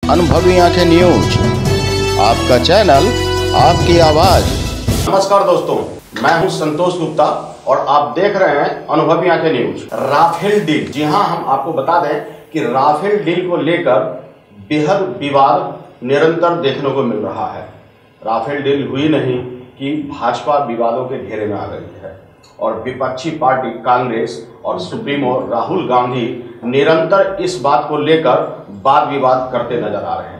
अनुभवी आंखें न्यूज, आपका चैनल, आपकी आवाज। नमस्कार दोस्तों, मैं हूं संतोष गुप्ता और आप देख रहे हैं अनुभवी आंखें न्यूज। राफेल डील, जी हां, हम आपको बता दें कि राफेल डील को लेकर बेहद विवाद निरंतर देखने को मिल रहा है। राफेल डील हुई नहीं कि भाजपा विवादों के घेरे में आ गई है और विपक्षी पार्टी कांग्रेस और सुप्रीमो राहुल गांधी निरंतर इस बात को लेकर वाद विवाद करते नजर आ रहे हैं।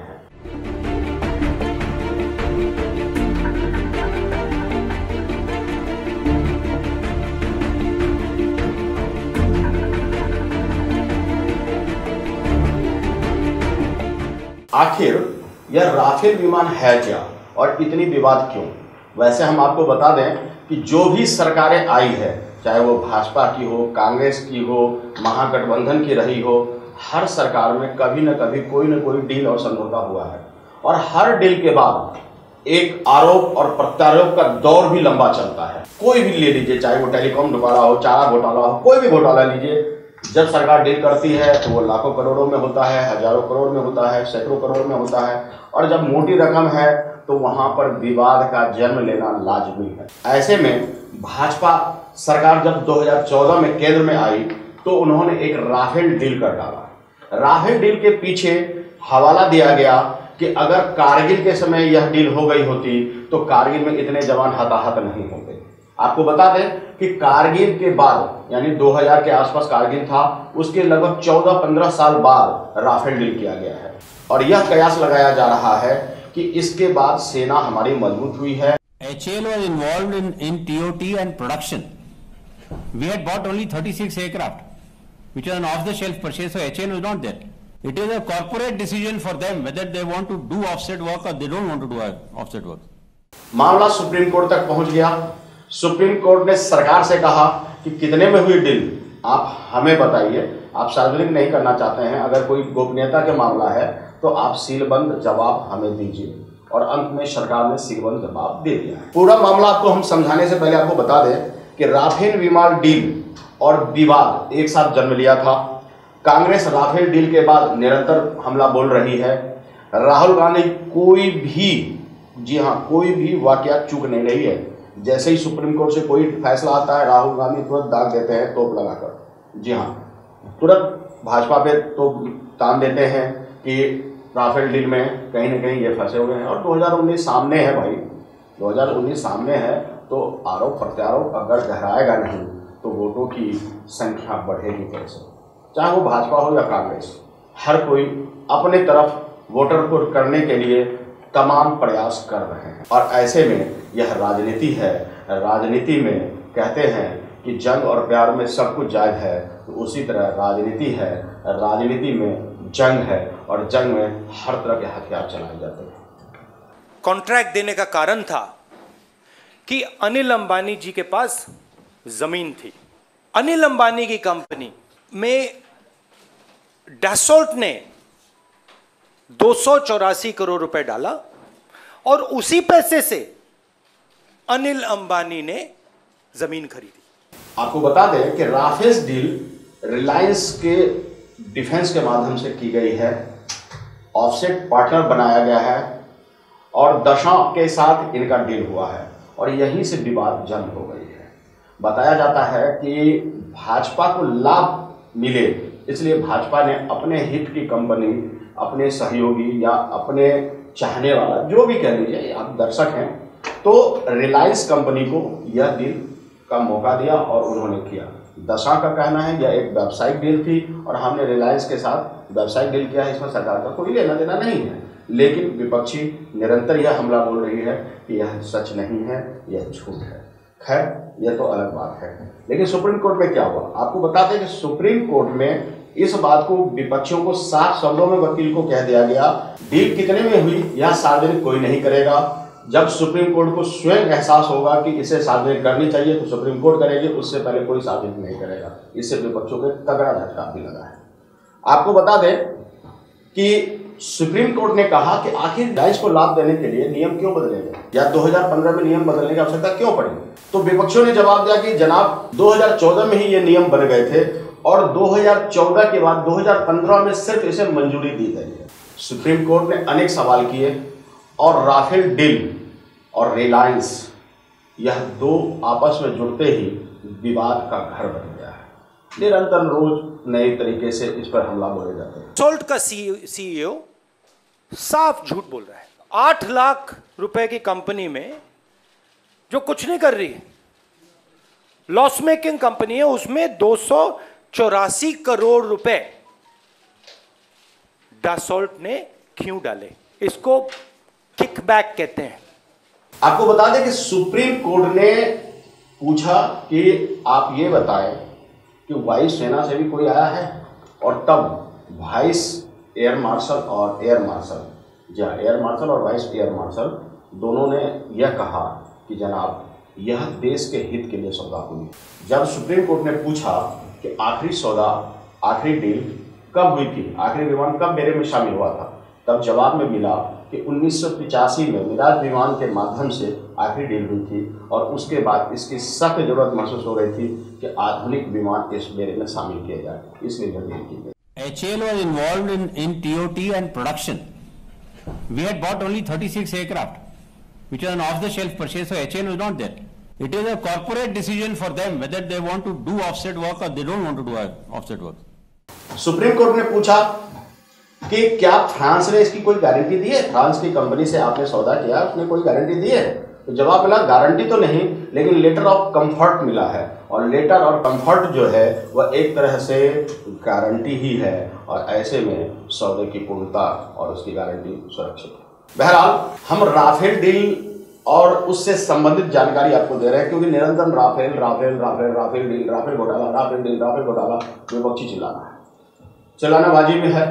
आखिर यह राफेल विमान है क्या और इतनी विवाद क्यों? वैसे हम आपको बता दें कि जो भी सरकारें आई है, चाहे वो भाजपा की हो, कांग्रेस की हो, महागठबंधन की रही हो, हर सरकार में कभी न कभी कोई न कोई डील और समझौता हुआ है और हर डील के बाद एक आरोप और प्रत्यारोप का दौर भी लंबा चलता है। कोई भी ले लीजिए, चाहे वो टेलीकॉम घोटाला हो, चारा घोटाला हो, कोई भी घोटाला लीजिए, जब सरकार डील करती है तो वो लाखों करोड़ों में होता है, हजारों करोड़ में होता है, सैकड़ों करोड़ में होता है और जब मोटी रकम है तो वहां पर विवाद का जन्म लेना लाजमी है। ऐसे में भाजपा सरकार जब 2014 में केंद्र में आई तो उन्होंने एक राफेल डील कर डाला। राफेल डील के पीछे हवाला दिया गया कि अगर कारगिल के समय यह डील हो गई होती तो कारगिल में इतने जवान हताहत नहीं होते। आपको बता दें कि कारगिल के बाद यानी 2000 के आसपास कारगिल था, उसके लगभग 14-15 साल बाद राफेल डील किया गया है और यह कयास लगाया जा रहा है कि इसके बाद सेना हमारी मजबूत हुई है। HAL was involved in TOT and production. We had bought only 36 aircraft, which was an off-the-shelf purchase, so HAL was not there. It is a corporate decision for them whether they want to do offset work or they don't want to do offset work. मामला supreme court तक पहुंच गया। Supreme court ने सरकार से कहा कि कितने में हुई डील आप हमें बताइए, आप सार्वजनिक नहीं करना चाहते हैं, अगर कोई गोपनीयता के मामला है तो आप सीलबंद जवाब हमें दीजिए और अंत में सरकार ने सीलबंद जवाब दे दिया है। पूरा मामला आपको हम समझाने से पहले आपको बता दें कि राफेल विमान डील और विवाद एक साथ जन्म लिया था। कांग्रेस राफेल डील के बाद निरंतर हमला बोल रही है। राहुल गांधी कोई भी, जी हाँ, कोई भी वाकया चूक नहीं रही है। जैसे ही सुप्रीम कोर्ट से कोई फैसला आता है, राहुल गांधी तुरंत दाग देते हैं तोप लगाकर। जी हाँ, तुरंत भाजपा पे तो तान देते हैं कि राफेल डील में कहीं ना कहीं ये फंसे हुए हैं और 2019 सामने है भाई, 2019 सामने है तो आरोप प्रत्यारोप अगर गहराएगा नहीं तो वोटों की संख्या बढ़ेगी कैसे? चाहे वो भाजपा हो या कांग्रेस, हर कोई अपने तरफ वोटर को करने के लिए तमाम प्रयास कर रहे हैं और ऐसे में यह राजनीति है। राजनीति में कहते हैं कि जंग और प्यार में सब कुछ जायज है, तो उसी तरह राजनीति है। राजनीति में जंग है और जंग में हर तरह के हथियार चलाए जाते हैं। कॉन्ट्रैक्ट देने का कारण था कि अनिल अंबानी जी के पास जमीन थी। अनिल अंबानी की कंपनी में डैसोल्ट ने 284 करोड़ रुपए डाला और उसी पैसे से अनिल अंबानी ने जमीन खरीदी। आपको बता दें कि राफेल डील रिलायंस के डिफेंस के माध्यम से की गई है, ऑफसेट पार्टनर बनाया गया है और दशकों के साथ इनका डील हुआ है और यहीं से विवाद जन्म हो गई है। बताया जाता है कि भाजपा को लाभ मिले इसलिए भाजपा ने अपने हित की कंपनी, अपने सहयोगी या अपने चाहने वाला, जो भी कह लीजिए, आप दर्शक हैं, तो रिलायंस कंपनी को यह डील का मौका दिया और उन्होंने किया। दशा का कहना है यह एक व्यावसायिक डील थी और हमने रिलायंस के साथ व्यावसायिक डील किया है, इसमें सरकार का कोई लेना देना नहीं है। लेकिन विपक्षी निरंतर यह हमला बोल रही है कि यह सच नहीं है, यह झूठ है। खैर, यह तो अलग बात है। लेकिन सुप्रीम कोर्ट में क्या हुआ आपको बताते हैं कि सुप्रीम कोर्ट में इस बात को विपक्षियों को साफ शब्दों में वकील को कह दिया गया, डील कितने में हुई यह सार्वजनिक कोई नहीं करेगा। जब सुप्रीम कोर्ट को स्वयं एहसास होगा कि इसे सार्वजनिक करनी चाहिए तो सुप्रीम कोर्ट करेगी, उससे पहले कोई सार्वजनिक नहीं करेगा। इससे विपक्षों को तगड़ा झटका भी लगा है। आपको बता दें कि सुप्रीम कोर्ट ने कहा कि आखिर रिलायंस को लाभ देने के लिए नियम क्यों बदले गए या 2015 में नियम बदलने की आवश्यकता क्यों पड़ी? तो विपक्षों ने जवाब दिया कि जनाब 2014 में ही ये नियम बन गए थे और 2014 के बाद 2015 में सिर्फ इसे मंजूरी दी गई है। सुप्रीम कोर्ट ने अनेक सवाल किए और राफेल डील और रिलायंस यह दो आपस में जुड़ते ही विवाद का घर बन गया है। निरंतर रोज नए तरीके से इस पर हमला बोले जाते हैं। डैसॉल्ट का सीईओ साफ झूठ बोल रहा है। 8 लाख रुपए की कंपनी में जो कुछ नहीं कर रही है, लॉस मेकिंग कंपनी है, उसमें 284 करोड़ रुपए डैसॉल्ट ने क्यों डाले? इसको किकबैक कहते हैं। आपको बता दें कि सुप्रीम कोर्ट ने पूछा कि आप ये बताएं कि वायुसेना से भी कोई आया है, और तब वाइस एयर मार्शल और एयर मार्शल, एयर मार्शल और वाइस एयर मार्शल दोनों ने यह कहा कि जनाब यह देश के हित के लिए सौदा हुई। जब सुप्रीम कोर्ट ने पूछा कि आखिरी सौदा, आखिरी डील कब हुई थी, आखिरी विमान कब मेरे में शामिल हुआ था, तब जवाब में मिला कि 1985 में मिराज विमान के माध्यम से आखिरी डील हुई थी, और उसके बाद इसकी सख्त जरूरत महसूस हो रही थी कि आधुनिक विमान इस मेरे में शामिल किए जाए, इसलिए यह डील की गई। HAL was involved in TOT and production. We had bought only 36 aircraft, which was an off-the-shelf purchase, so HAL was not there. It is a corporate decision for them whether they want to do offset work or they don't want to do offset work. Supreme court ने पूछा कि क्या France ने इसकी कोई guarantee दी है? France की company से आपने सौदा किया, उसने कोई गारंटी दी है? तो जवाब मिला गारंटी तो नहीं, लेकिन लेटर ऑफ कंफर्ट मिला है, और लेटर और कंफर्ट जो है वह एक तरह से गारंटी ही है, और ऐसे में सौदे की पूर्णता और उसकी गारंटी सुरक्षित है। बहरहाल हम राफेल डील और उससे संबंधित जानकारी आपको दे रहे हैं, क्योंकि निरंतर Rafale Rafale Rafale Rafale deal, Rafale घोटाला, राफेल डील, राफेल घोटाला विपक्षी चिल्लाना है, चिल्लानाबाजी में है।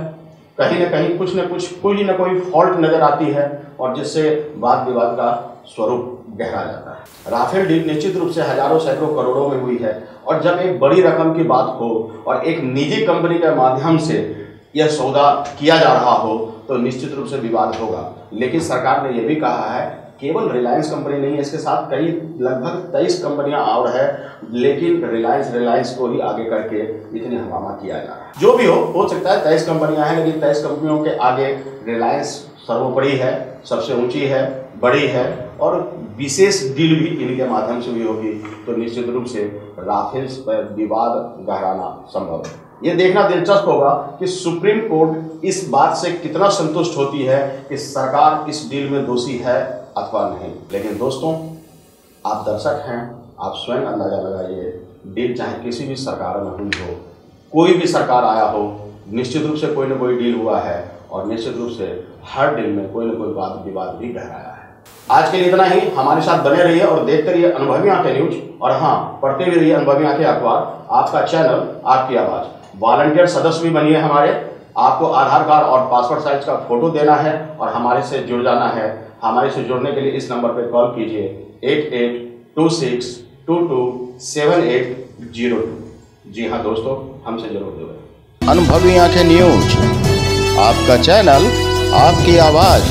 कहीं न कहीं कुछ न कुछ कोई न कोई फॉल्ट नजर आती है, और जिससे वाद विवाद का स्वरूप गहरा जाता है। राफेल डील निश्चित रूप से हजारों सैकड़ों करोड़ों में हुई है, और जब एक बड़ी रकम की बात हो और एक निजी कंपनी के माध्यम से यह सौदा किया जा रहा हो तो निश्चित रूप से विवाद होगा। लेकिन सरकार ने यह भी कहा है केवल रिलायंस कंपनी नहीं है, इसके साथ कई लगभग 23 कंपनियां और है, लेकिन रिलायंस को ही आगे करके इतनी हंगामा किया जा रहा है। जो भी हो सकता है 23 कंपनियां हैं, लेकिन 23 कंपनियों के आगे रिलायंस सर्वोपरि है, सबसे ऊंची है, बड़ी है, और विशेष डील भी इनके माध्यम से भी होगी, तो निश्चित रूप से राफेल पर विवाद गहराना संभव है। ये देखना दिलचस्प होगा कि सुप्रीम कोर्ट इस बात से कितना संतुष्ट होती है कि सरकार इस डील में दोषी है अथवा नहीं। लेकिन दोस्तों, आप दर्शक हैं, आप स्वयं अंदाजा लगाइए, डील चाहे किसी भी सरकार में हुई हो, कोई भी सरकार आया हो, निश्चित रूप से कोई न कोई डील हुआ है, और निश्चित रूप से हर डील में कोई न कोई वाद विवाद भी गहराया है। आज के लिए इतना ही। हमारे साथ बने रहिए और देखते रहिए अनुभवी आंखें न्यूज, और हाँ, पढ़ते भी रहिए अनुभवी आंखें अखबार, आपका चैनल, आपकी आवाज़। वॉलंटियर सदस्य भी बनिए हमारे। आपको आधार कार्ड और पासपोर्ट साइज का फोटो देना है और हमारे से जुड़ जाना है। हमारे से जुड़ने के लिए इस नंबर पर कॉल कीजिए 8826227802। जी हाँ दोस्तों, हमसे जरूर जुड़ें। अनुभवी आंखें न्यूज, आपका चैनल, आपकी आवाज।